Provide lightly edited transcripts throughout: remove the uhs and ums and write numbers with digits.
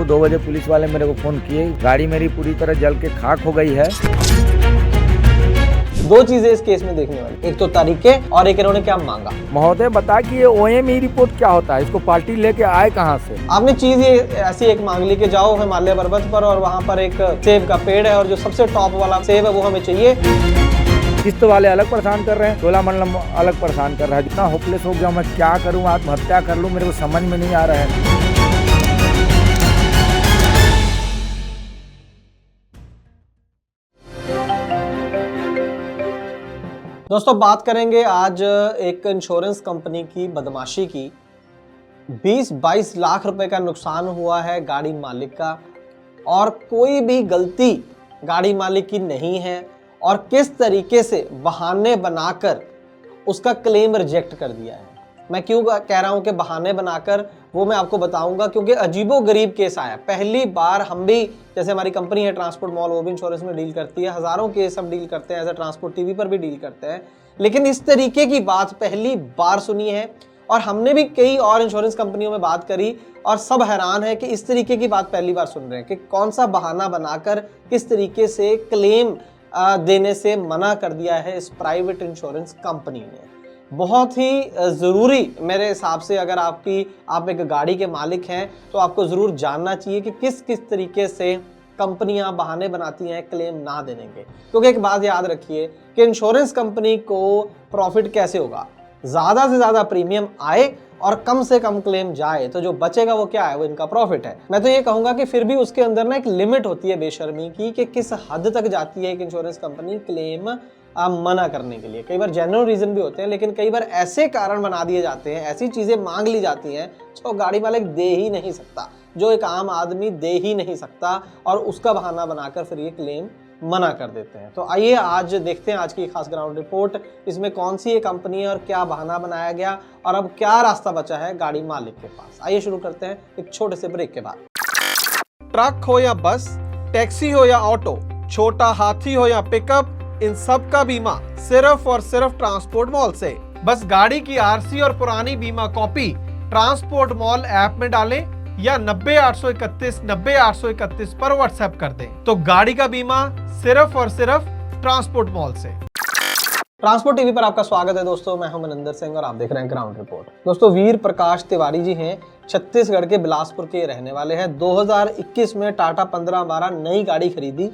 को 2 बजे पुलिस वाले मेरे को फ़ोन किए, गाड़ी मेरी पूरी तरह जल के खाक हो गई है। दो चीजें इस केस में देखने वाली, एक तो तरीके और एक इन्होंने क्या मांगा। महोदय बता कि ये OME रिपोर्ट क्या होता है, इसको पार्टी लेके आए कहाँ से? आपने चीज ये ऐसी एक मांग ली कि जाओ हिमालय पर्वत पर और वहाँ पर एक सेब का पेड़ है और जो सबसे टॉप वाला सेब है वो हमें चाहिए। किस्त वाले अलग परेशान कर रहे हैं, चोलामंडलम अलग परेशान कर रहा है। जितना होपलेस हो गया, मैं क्या करूँ, आत्महत्या कर लूँ, मेरे को समझ में नहीं आ रहा है। दोस्तों बात करेंगे आज एक इंश्योरेंस कंपनी की बदमाशी की। 20-22 लाख रुपए का नुकसान हुआ है गाड़ी मालिक का और कोई भी गलती गाड़ी मालिक की नहीं है और किस तरीके से बहाने बनाकर उसका क्लेम रिजेक्ट कर दिया है। मैं क्यों कह रहा हूं कि बहाने बनाकर, वो मैं आपको बताऊंगा, क्योंकि अजीबोगरीब केस आया। पहली बार हम भी, जैसे हमारी कंपनी है ट्रांसपोर्ट मॉल, वो भी इंश्योरेंस में डील करती है, हजारों केस हम डील करते हैं, एज ए ट्रांसपोर्ट टीवी पर भी डील करते हैं, लेकिन इस तरीके की बात पहली बार सुनी है। और हमने भी कई और इंश्योरेंस कंपनियों में बात करी और सब हैरान है कि इस तरीके की बात पहली बार सुन रहे हैं कि कौन सा बहाना बनाकर किस तरीके से क्लेम देने से मना कर दिया है इस प्राइवेट इंश्योरेंस कंपनी ने। बहुत ही ज़रूरी मेरे हिसाब से, अगर आप एक गाड़ी के मालिक हैं तो आपको ज़रूर जानना चाहिए कि किस किस तरीके से कंपनियां बहाने बनाती हैं क्लेम ना देने के। क्योंकि एक बात याद रखिए कि इंश्योरेंस कंपनी को प्रॉफिट कैसे होगा, ज़्यादा से ज़्यादा प्रीमियम आए और कम से कम क्लेम जाए, तो जो बचेगा वो क्या है, वो इनका प्रॉफिट है। मैं तो ये कहूँगा कि फिर भी उसके अंदर ना एक लिमिट होती है बेशर्मी की कि किस हद तक जाती है एक इंश्योरेंस कंपनी क्लेम मना करने के लिए। कई बार जेन्युइन रीजन भी होते हैं, लेकिन कई बार ऐसे कारण बना दिए जाते हैं, ऐसी चीज़ें मांग ली जाती हैं जो गाड़ी मालिक दे ही नहीं सकता, जो एक आम आदमी दे ही नहीं सकता, और उसका बहाना बनाकर फिर ये क्लेम मना कर देते हैं। तो आइए आज देखते हैं आज की खास ग्राउंड रिपोर्ट, इसमें कौन सी ये कंपनी है और क्या बहाना बनाया गया और अब क्या रास्ता बचा है गाड़ी मालिक के पास। आइए शुरू करते हैं एक छोटे से ब्रेक के बाद। ट्रक हो या बस, टैक्सी हो या ऑटो, छोटा हाथी हो या पिकअप, इन सब का बीमा सिर्फ और सिर्फ ट्रांसपोर्ट मॉल से। बस गाड़ी की आरसी और पुरानी बीमा कॉपी ट्रांसपोर्ट मॉल ऐप में डालें या 90-831-90-831 पर व्हाट्सएप कर दें, तो गाड़ी का बीमा सिर्फ और सिर्फ ट्रांसपोर्ट मॉल से। ट्रांसपोर्ट टीवी पर आपका स्वागत है दोस्तों, मैं हूं मनिंदर सिंह और आप देख रहे हैं ग्राउंड रिपोर्ट। दोस्तों वीर प्रकाश तिवारी जी हैं, छत्तीसगढ़ के बिलासपुर के रहने वाले हैं। 2021 में टाटा 1512 नई गाड़ी खरीदी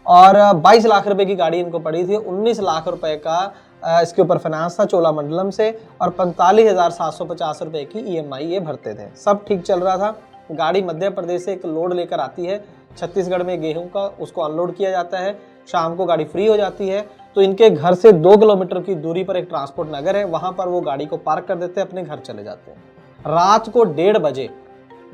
और 22 लाख रुपए की गाड़ी इनको पड़ी थी। 19 लाख रुपए का इसके ऊपर फाइनेंस था चोलामंडलम से और 45,750 रुपए की EMI ये भरते थे। सब ठीक चल रहा था। गाड़ी मध्य प्रदेश से एक लोड लेकर आती है छत्तीसगढ़ में गेहूं का, उसको अनलोड किया जाता है, शाम को गाड़ी फ्री हो जाती है। तो इनके घर से 2 किलोमीटर की दूरी पर एक ट्रांसपोर्ट नगर है, वहां पर वो गाड़ी को पार्क कर देते हैं, अपने घर चले जाते हैं। रात को 1:30 बजे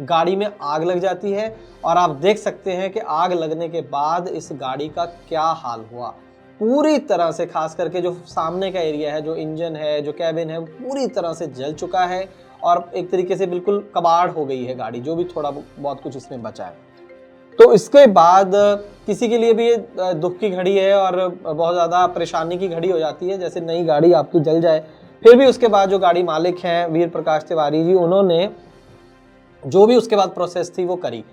गाड़ी में आग लग जाती है और आप देख सकते हैं कि आग लगने के बाद इस गाड़ी का क्या हाल हुआ। पूरी तरह से, खास करके जो सामने का एरिया है, जो इंजन है, जो कैबिन है, पूरी तरह से जल चुका है और एक तरीके से बिल्कुल कबाड़ हो गई है गाड़ी, जो भी थोड़ा बहुत कुछ इसमें बचा है। तो इसके बाद किसी के लिए भी ये दुख की घड़ी है और बहुत ज़्यादा परेशानी की घड़ी हो जाती है, जैसे नई गाड़ी आपकी जल जाए। फिर भी उसके बाद जो गाड़ी मालिक हैं वीर प्रकाश तिवारी जी, उन्होंने जो भी उसके बाद प्रोसेस थी वो करी।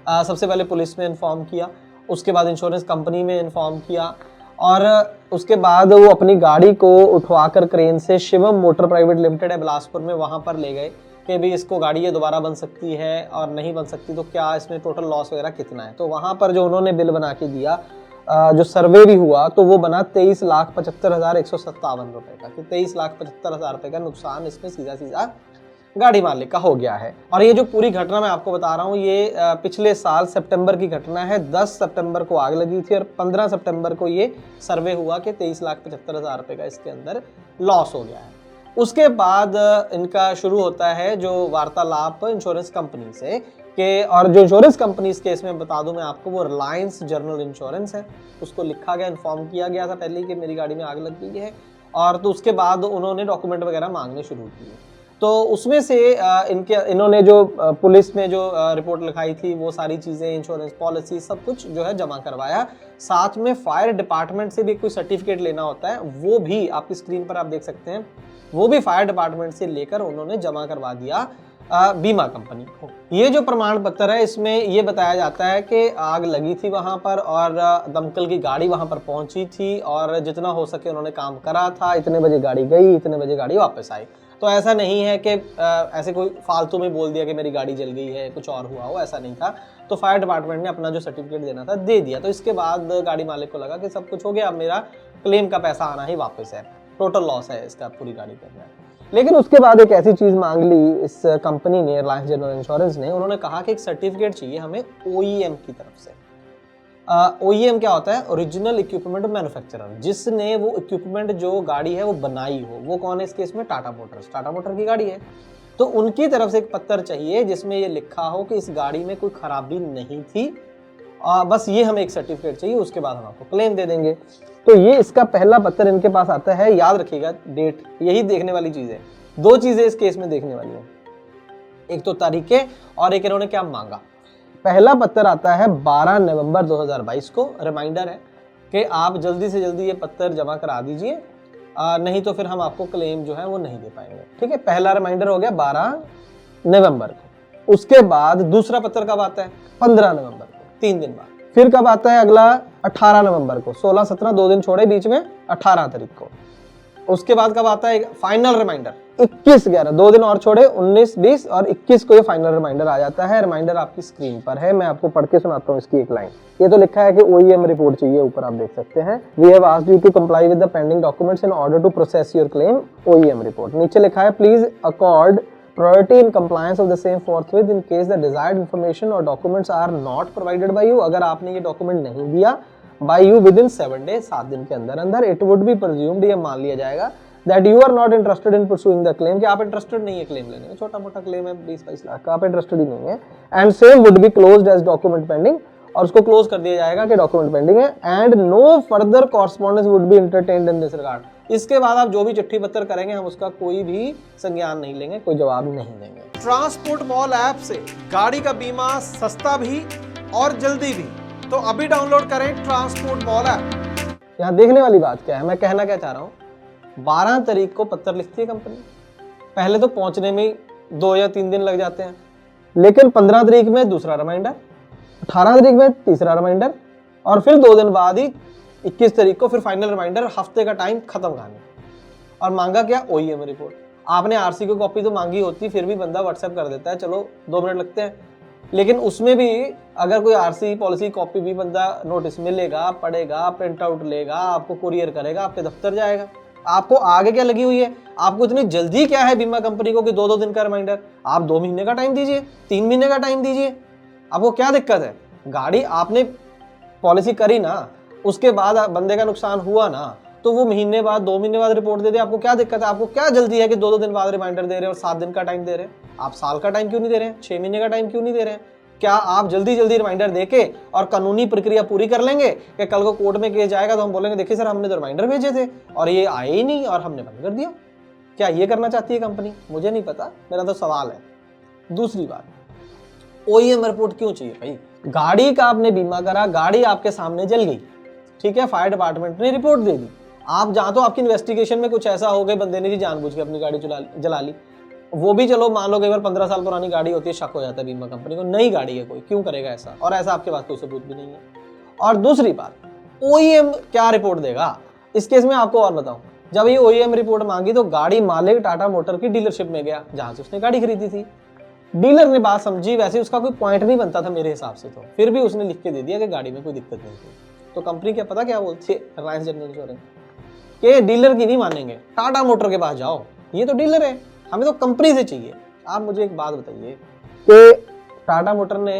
सबसे पहले पुलिस में इन्फॉर्म किया, उसके बाद इंश्योरेंस कंपनी में इन्फॉर्म किया और उसके बाद वो अपनी गाड़ी को उठवाकर क्रेन से शिवम मोटर प्राइवेट लिमिटेड है बिलासपुर में, वहाँ पर ले गए कि भी इसको गाड़ी ये दोबारा बन सकती है और नहीं बन सकती तो क्या इसमें टोटल लॉस वगैरह कितना है। तो वहाँ पर जो उन्होंने बिल बना के दिया, जो सर्वे भी हुआ, तो वो बना 23,75,157 रुपये का, कि 23,75,000 रुपये का नुकसान इसमें सीधा सीधा गाड़ी मालिक का हो गया है। और ये जो पूरी घटना मैं आपको बता रहा हूँ, ये पिछले साल सितंबर की घटना है। 10 सितंबर को आग लगी थी और 15 सितंबर को ये सर्वे हुआ कि 23,75,000 रुपये का इसके अंदर लॉस हो गया है। उसके बाद इनका शुरू होता है जो वार्तालाप इंश्योरेंस कंपनी से कि, और जो इंश्योरेंस कंपनी इस केस में बता दूं मैं आपको, वो रिलायंस जनरल इंश्योरेंस है। उसको लिखा गया, इन्फॉर्म किया गया था पहले कि मेरी गाड़ी में आग लग गई है, और तो उसके बाद उन्होंने डॉक्यूमेंट वगैरह मांगने शुरू किए। तो उसमें से इन्होंने जो पुलिस में जो रिपोर्ट लिखाई थी वो सारी चीज़ें, इंश्योरेंस पॉलिसी सब कुछ जो है जमा करवाया। साथ में फायर डिपार्टमेंट से भी कोई सर्टिफिकेट लेना होता है, वो भी आपकी स्क्रीन पर आप देख सकते हैं, वो भी फायर डिपार्टमेंट से लेकर उन्होंने जमा करवा दिया बीमा कंपनी को। ये जो प्रमाण पत्र है इसमें ये बताया जाता है कि आग लगी थी वहां पर और दमकल की गाड़ी वहां पर पहुंची थी और जितना हो सके उन्होंने काम करा था, इतने बजे गाड़ी गई, इतने बजे गाड़ी वापस आई। तो ऐसा नहीं है कि ऐसे कोई फालतू में बोल दिया कि मेरी गाड़ी जल गई है, कुछ और हुआ हो, ऐसा नहीं था। तो फायर डिपार्टमेंट ने अपना जो सर्टिफिकेट देना था दे दिया। तो इसके बाद गाड़ी मालिक को लगा कि सब कुछ हो गया, अब मेरा क्लेम का पैसा आना ही वापस है, टोटल लॉस है इसका पूरी गाड़ी का। लेकिन उसके बाद एक ऐसी चीज मांग ली इस कंपनी ने, रिलायंस जनरल इंश्योरेंस ने, उन्होंने कहा कि एक सर्टिफिकेट चाहिए हमें ओईएम की तरफ से। ओईएम क्या होता है? ओरिजिनल इक्विपमेंट मैन्युफैक्चरर, जिसने वो इक्विपमेंट जो गाड़ी है वो बनाई हो। वो कौन है इस केस में? टाटा मोटर्स, टाटा मोटर की गाड़ी है। तो उनकी तरफ से एक पत्र चाहिए जिसमें ये लिखा हो कि इस गाड़ी में कोई खराबी नहीं थी, बस ये हमें एक सर्टिफिकेट चाहिए, उसके बाद हम आपको क्लेम दे देंगे। तो ये इसका पहला पत्र इनके पास आता है। याद रखिएगा डेट, यही देखने वाली चीज है। दो चीजें इस केस में देखने वाली हैं, एक तो तारीखें और एक इन्होंने क्या मांगा। पहला पत्र आता है 12 नवंबर 2022 को। रिमाइंडर है कि आप जल्दी से जल्दी ये पत्र जमा करा दीजिए, नहीं तो फिर हम आपको क्लेम जो है वो नहीं दे पाएंगे। ठीक है, पहला रिमाइंडर हो गया 12 नवंबर को। उसके बाद दूसरा पत्र कब आता है? 15 नवंबर को, 3 दिन बाद। फिर कब आता है अगला? 18 नवंबर को। 16, 17 2 दिन छोड़े बीच में, 18 तारीख को। उसके बाद कब आता है फाइनल रिमाइंडर? 21/11, 2 दिन और छोड़े, 19, 20 और 21 को ये फाइनल रिमाइंडर आ जाता है। रिमाइंडर आपकी स्क्रीन पर है, मैं आपको पढ़ के सुनाता हूँ इसकी एक लाइन। ये तो लिखा है कि ओईएम रिपोर्ट चाहिए, ऊपर आप देख सकते हैं। We have asked you to comply with the pending documents in order to process your claim, OEM report. नीचे लिखा है please accord priority in compliance of the same forthwith in case the desired information or documents are not provided by you। अगर आपने ये document नहीं दिया by you within 7 days, 7 दिन के अंदर अंदर, it would be presumed, ये मान लिया जाएगा that you are not interested in pursuing the claim, कि आप इंटरेस्टेड नहीं है क्लेम लेने में। छोटा मोटा क्लेम है 20-22 लाख का, आप इंटरेस्टेड ही नहीं है। and same would be closed as document pending, और उसको क्लोज कर दिया जाएगा कि डॉक्यूमेंट पेंडिंग है। And no further correspondence would be entertained in this regard. इसके बाद आप जो भी चिट्ठी पत्र करेंगे हम उसका कोई भी संज्ञान नहीं लेंगे, कोई जवाब नहीं देंगे। ट्रांसपोर्ट मॉल ऐप से गाड़ी का बीमा सस्ता भी और जल्दी भी, तो अभी डाउनलोड करें ट्रांसपोर्ट मॉल ऐप। यहाँ देखने वाली बात क्या है, मैं कहना क्या चाह रहा हूँ, 12 तारीख को पत्र लिखती है कंपनी, पहले तो पहुंचने में 2 या 3 दिन लग जाते हैं, लेकिन 15 तारीख में दूसरा रिमाइंडर, 18 तारीख में तीसरा रिमाइंडर, और फिर 2 दिन बाद ही 21 तारीख को फिर फाइनल रिमाइंडर। हफ्ते का टाइम खत्म कहानी। और मांगा क्या? OEM report. आपने आरसी की कॉपी तो मांगी होती, फिर भी बंदा व्हाट्सएप कर देता है, चलो 2 मिनट लगते हैं। लेकिन उसमें भी अगर कोई आरसी पॉलिसी कॉपी भी बंदा नोटिस में लेगा, पढ़ेगा, प्रिंट आउट लेगा, आपको कुरियर करेगा, आपके दफ्तर जाएगा। आपको आगे क्या लगी हुई है? आपको इतनी जल्दी क्या है बीमा कंपनी को कि 2-2 दिन का रिमाइंडर? आप 2 महीने का टाइम दीजिए, 3 महीने का टाइम दीजिए। आपको क्या दिक्कत है? गाड़ी आपने पॉलिसी करी ना, उसके बाद बंदे का नुकसान हुआ ना, तो वो महीने बाद 2 महीने बाद रिपोर्ट दे दे। आपको क्या दिक्कत है? आपको क्या जल्दी है कि 2-2 दिन बाद रिमाइंडर दे रहे हैं और 7 दिन का टाइम दे रहे हैं? आप साल का टाइम क्यों नहीं दे रहे हैं? 6 महीने का टाइम क्यों नहीं दे रहे हैं? क्या आप जल्दी जल्दी रिमाइंडर देके और कानूनी प्रक्रिया पूरी कर लेंगे कि कल को कोर्ट में केस जाएगा तो हम बोलेंगे देखिए सर हमने तो रिमाइंडर भेजे थे और ये आए ही नहीं और हमने बंद कर दिया? क्या ये करना चाहती है कंपनी? मुझे नहीं पता, मेरा तो सवाल है। दूसरी बात, ओईएम रिपोर्ट क्यों चाहिए भाई? गाड़ी का आपने बीमा करा, गाड़ी आपके सामने जल गई, ठीक है, फायर डिपार्टमेंट ने रिपोर्ट दे दी। आप जहाँ तो आपकी इन्वेस्टिगेशन में कुछ ऐसा हो गया, बंदे ने जी जानबूझ के अपनी गाड़ी जला ली, वो भी चलो मान लो कई बार 15 साल पुरानी गाड़ी होती है, शक हो जाता है बीमा कंपनी को, नई गाड़ी है कोई, क्यों करेगा ऐसा? और ऐसा आपके पास कोई सबूत भी नहीं है। और दूसरी बात, ओईएम क्या रिपोर्ट देगा इस केस में? आपको और बताऊं, जब ये ओईएम रिपोर्ट मांगी तो गाड़ी मालिक टाटा मोटर की डीलरशिप में गया जहां से उसने गाड़ी खरीदी थी। डीलर ने बात समझी, वैसे उसका कोई पॉइंट नहीं बनता था मेरे हिसाब से, तो फिर भी उसने लिख के दे दिया कि गाड़ी में कोई दिक्कत नहीं थी। तो कंपनी क्या पता क्या बोलती है, रिलायंस जनरल इंश्योरेंस, कि डीलर की नहीं मानेंगे, टाटा मोटर के पास जाओ, ये तो डीलर है, हमें तो कंपनी से चाहिए। आप मुझे एक बात बताइए कि टाटा मोटर ने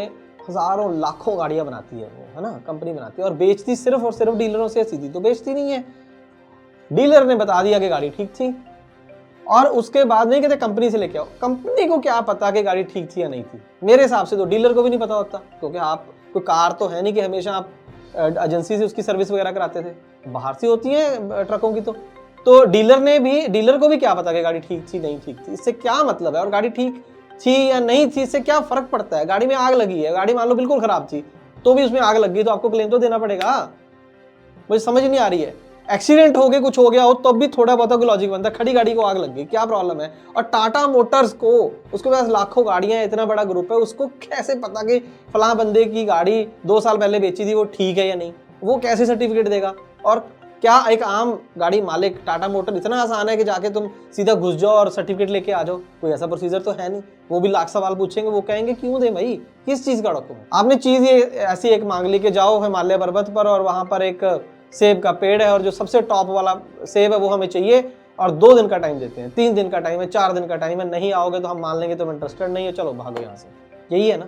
हजारों लाखों गाड़ियां बनाती है, वो है ना, कंपनी बनाती है और बेचती सिर्फ और सिर्फ डीलरों से, सीधी तो बेचती नहीं है। डीलर ने बता दिया कि गाड़ी ठीक थी और उसके बाद नहीं कहते कंपनी से लेके आओ। कंपनी को क्या पता कि गाड़ी ठीक थी या नहीं थी? मेरे हिसाब से तो डीलर को भी नहीं पता होता, क्योंकि आप कोई कार तो है नहीं कि हमेशा आप एजेंसी से उसकी सर्विस वगैरह कराते थे, बाहर से होती है ट्रकों की। तो तो डीलर को भी क्या पता कि गाड़ी ठीक थी नहीं ठीक थी, इससे क्या मतलब है? और गाड़ी ठीक थी या नहीं थी इससे क्या फर्क पड़ता है? गाड़ी में आग लगी है, गाड़ी मान लो बिल्कुल खराब थी तो भी उसमें आग लग गई तो आपको क्लेम तो देना पड़ेगा। मुझे समझ नहीं आ रही है, एक्सीडेंट हो गया कुछ हो गया हो तब भी थोड़ा बहुत लॉजिक बनता है, खड़ी गाड़ी को आग लग गई क्या प्रॉब्लम है? और टाटा मोटर्स को, उसके पास लाखों गाड़ियां, इतना बड़ा ग्रुप है, उसको कैसे पता कि फलां बंदे की गाड़ी 2 साल पहले बेची थी वो ठीक है या नहीं? वो कैसे सर्टिफिकेट देगा? और क्या एक आम गाड़ी मालिक, टाटा मोटर इतना आसान है कि जाके तुम सीधा घुस जाओ और सर्टिफिकेट लेके आ जाओ? कोई ऐसा प्रोसीजर तो है नहीं। वो भी लाख सवाल पूछेंगे, वो कहेंगे क्यों दे भाई, किस चीज का डॉक्यूमेंट? आपने चीज ये ऐसी एक मांग ली कि जाओ हिमालय पर्वत पर और वहां पर एक सेब का पेड़ है और जो सबसे टॉप वाला सेब है वो हमें चाहिए और 2 दिन का टाइम देते हैं, 3 दिन का टाइम है, 4 दिन का टाइम है, नहीं आओगे तो हम मान लेंगे तुम इंटरेस्टेड नहीं हो, चलो भागो यहाँ से। यही है ना?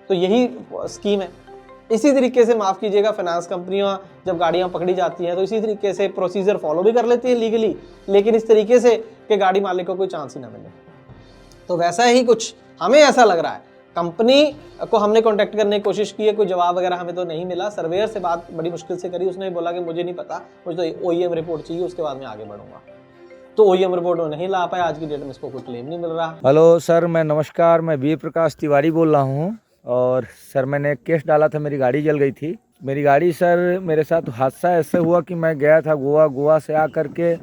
तो यही स्कीम है। इसी तरीके से माफ कीजिएगा फाइनेंस कंपनियां जब गाड़ियां पकड़ी जाती हैं तो इसी तरीके से प्रोसीजर फॉलो भी कर लेती है लीगली, लेकिन इस तरीके से कि गाड़ी मालिक को कोई चांस ही ना मिले। तो वैसा ही कुछ हमें ऐसा लग रहा है। कंपनी को हमने कांटेक्ट करने की कोशिश की है, कोई जवाब वगैरह हमें तो नहीं मिला। सर्वेयर से बात बड़ी मुश्किल से करी, उसने बोला कि मुझे नहीं पता, मुझे तो OEM रिपोर्ट चाहिए, उसके बाद मैं आगे बढ़ूंगा। तो OEM रिपोर्ट में नहीं ला पाए, आज की डेट में इसको कोई क्लेम नहीं मिल रहा। हेलो सर, मैं नमस्कार, मैं वीर प्रकाश तिवारी बोल रहा हूँ। और सर मैंने एक केस डाला था, मेरी गाड़ी जल गई थी। मेरी गाड़ी सर, मेरे साथ हादसा ऐसे हुआ कि मैं गया था गोवा से आ करके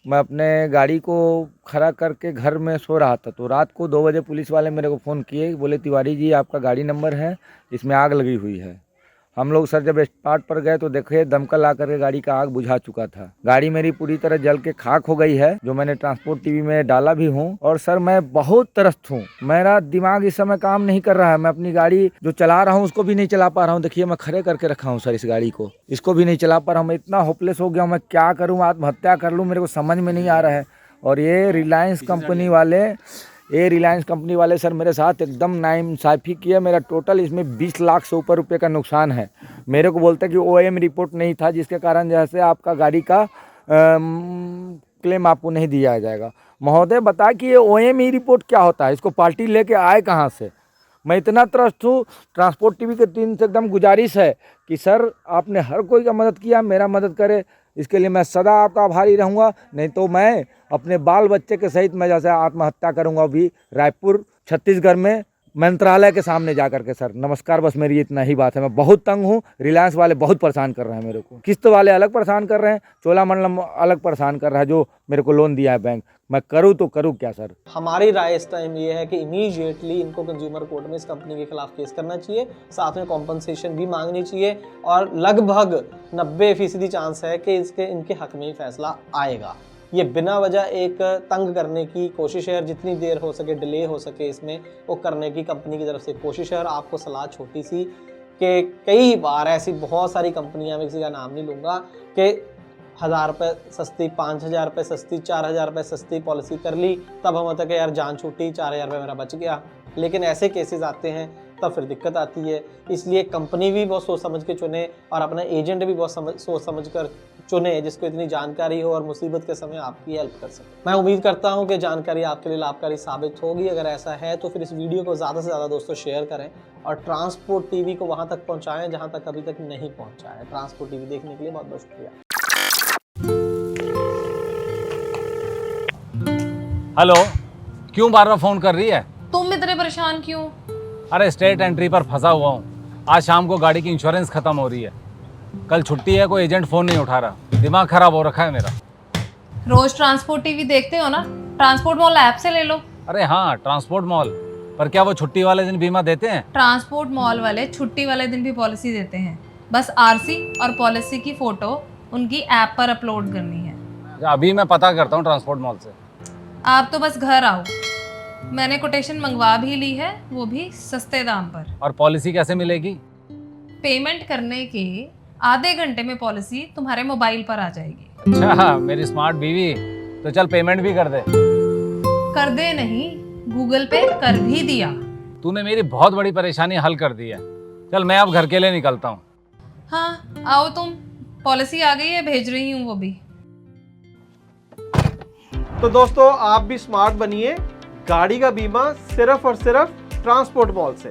मैं अपने गाड़ी को खड़ा करके घर में सो रहा था। तो रात को 2 बजे पुलिस वाले मेरे को फ़ोन किए, बोले तिवारी जी आपका गाड़ी नंबर है, इसमें आग लगी हुई है। हम लोग सर जब स्पॉट पर गए तो देखे दमकल आकर के गाड़ी का आग बुझा चुका था। गाड़ी मेरी पूरी तरह जल के खाक हो गई है, जो मैंने ट्रांसपोर्ट टीवी में डाला भी हूँ। और सर मैं बहुत त्रस्त हूँ, मेरा दिमाग इस समय काम नहीं कर रहा है। मैं अपनी गाड़ी जो चला रहा हूँ उसको भी नहीं चला पा रहा हूँ। देखिए मैं खड़े करके रखा हूँ सर इस गाड़ी को, इसको भी नहीं चला पा रहा हूँ। मैं इतना होपलेस हो गया हूँ, मैं क्या करूँ, आत्महत्या कर लूँ, मेरे को समझ में नहीं आ रहा है। और ये रिलायंस कंपनी वाले सर मेरे साथ एकदम नाइंसाफ़ी किया। मेरा टोटल इसमें 20 लाख से ऊपर रुपये का नुकसान है। मेरे को बोलते कि OEM रिपोर्ट नहीं था, जिसके कारण जैसे आपका गाड़ी का क्लेम आपको नहीं दिया जाएगा। महोदय बताए कि ये OEM रिपोर्ट क्या होता है, इसको पार्टी लेके आए कहाँ से? मैं इतना त्रस्त हूँ। ट्रांसपोर्ट टीवी के टीम से एकदम गुजारिश है कि सर आपने हर कोई का मदद किया, मेरा मदद करे, इसके लिए मैं सदा आपका आभारी रहूँगा। नहीं तो मैं अपने बाल बच्चे के सहित मैं जैसे आत्महत्या करूँगा भी रायपुर छत्तीसगढ़ में मंत्रालय के सामने जा करके। सर नमस्कार, बस मेरी इतना ही बात है। मैं बहुत तंग हूँ, रिलायंस वाले बहुत परेशान कर रहे हैं मेरे को, किस्त वाले अलग परेशान कर रहे हैं, चोलामंडलम अलग परेशान कर रहा है जो मेरे को लोन दिया है बैंक। मैं करूँ तो करूँ क्या सर? हमारी राय इस टाइम ये है कि इमीडिएटली इनको कंज्यूमर कोर्ट में इस कंपनी के खिलाफ केस करना चाहिए, साथ में कॉम्पनसेशन भी मांगनी चाहिए और लगभग 90% चांस है कि इनके हक में ही फैसला आएगा। ये बिना वजह एक तंग करने की कोशिश है और जितनी देर हो सके डिले हो सके इसमें वो करने की कंपनी की तरफ से कोशिश है। और आपको सलाह छोटी सी कि कई बार ऐसी बहुत सारी कंपनियां, मैं किसी का नाम नहीं लूँगा, कि 1000 रुपये सस्ती, 5000 रुपये सस्ती, 4000 रुपये सस्ती पॉलिसी कर ली, तब हम होता है कि यार जान छूटी, 4000 रुपये मेरा बच गया। लेकिन ऐसे केसेस आते हैं तब फिर दिक्कत आती है। इसलिए कंपनी भी बहुत सोच समझ के चुने और अपना एजेंट भी बहुत सोच समझ कर चुने जिसको इतनी जानकारी हो और मुसीबत के समय आपकी हेल्प कर सके। मैं उम्मीद करता हूं कि जानकारी आपके लिए लाभकारी साबित होगी। अगर ऐसा है तो फिर इस वीडियो को ज़्यादा से ज़्यादा दोस्तों शेयर करें और ट्रांसपोर्ट टीवी को वहां तक पहुंचाएं जहां तक अभी तक नहीं पहुंचा है। ट्रांसपोर्ट टीवी देखने के लिए बहुत बहुत शुक्रिया। हेलो, क्यों बार बार फोन कर रही है? तुम इतने परेशान क्यों? अरे स्टेट एंट्री पर फंसा हुआ हूँ। आज शाम को गाड़ी की इंश्योरेंस खत्म हो रही है, कल छुट्टी है, कोई एजेंट फोन नहीं उठा रहा, दिमाग खराब हो रखा है मेरा। रोज ट्रांसपोर्ट टीवी देखते हो ना, ट्रांसपोर्ट मॉल ऐप से ले लो। अरे हाँ, ट्रांसपोर्ट मॉल, पर क्या वो छुट्टी वाले दिन बीमा देते हैं? ट्रांसपोर्ट मॉल वाले छुट्टी वाले दिन भी पॉलिसी देते हैं, बस RC और पॉलिसी की फोटो उनकी ऐप पर अपलोड करनी है। अभी मैं पता करता हूँ ट्रांसपोर्ट मॉल से। आप तो बस घर आओ, मैंने कोटेशन मंगवा भी ली है, वो भी सस्ते दाम पर। और पॉलिसी कैसे मिलेगी? पेमेंट करने के आधे घंटे में पॉलिसी तुम्हारे मोबाइल पर आ जाएगी। अच्छा, मेरी स्मार्ट बीवी, तो चल पेमेंट भी कर दे। कर दे नहीं, गूगल पे कर भी दिया। तूने मेरी बहुत बड़ी परेशानी हल कर दी है। चल मैं अब घर के लिए निकलता हूँ। हाँ आओ तुम, पॉलिसी आ गई है, भेज रही हूँ वो भी। तो दोस्तों आप भी स्मार्ट बनिए, गाड़ी का बीमा सिर्फ और सिर्फ ट्रांसपोर्ट मॉल से।